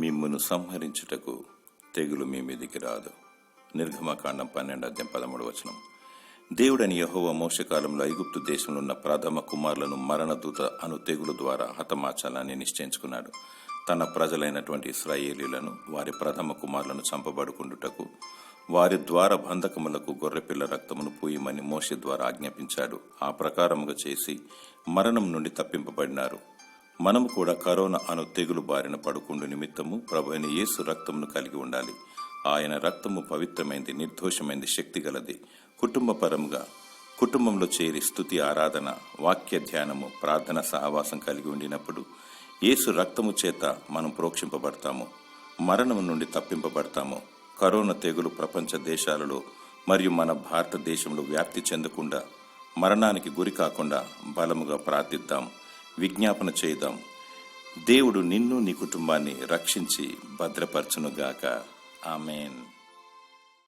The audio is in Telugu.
మిమ్మును సంహరించుటకు తెగులు మీ మీదికి రాదు. నిర్గమకాండం 12:13. దేవుడని యెహోవా మోషకాలంలో ఐగుప్తు దేశంలో ఉన్న ప్రథమ కుమారులను మరణదూత అను తెగులు ద్వారా హతమార్చాలని నిశ్చయించుకున్నాడు. తన ప్రజలైనటువంటి ఇశ్రాయేలీయులను వారి ప్రథమ కుమారులను చంపబడుకుండుటకు వారి ద్వారా బంధకములకు గొర్రెపిల్ల రక్తమును పూయమని మోషే ద్వారా ఆజ్ఞాపించాడు. ఆ ప్రకారముగా చేసి మరణం నుండి తప్పింపబడినారు. మనము కూడా కరోనా అను తెగులు బారిన పడుకుండు నిమిత్తము ప్రభువైన యేసు రక్తమును కలిగి ఉండాలి. ఆయన రక్తము పవిత్రమైంది, నిర్దోషమైంది, శక్తి గలది. కుటుంబపరముగా కుటుంబంలో చేరి స్తుతి, ఆరాధన, వాక్య ధ్యానము, ప్రార్థన సహవాసం కలిగి ఉండినప్పుడు యేసు రక్తము చేత మనం ప్రోక్షింపబడతాము, మరణము నుండి తప్పింపబడతాము. కరోనా తెగులు ప్రపంచ దేశాలలో మరియు మన భారతదేశంలో వ్యాప్తి చెందకుండా, మరణానికి గురి కాకుండా బలముగా ప్రార్థిద్దాం, విజ్ఞాపన చేద్దాం. దేవుడు నిన్ను నీ కుటుంబాన్ని రక్షించి భద్రపరచునుగాక. ఆమేన్.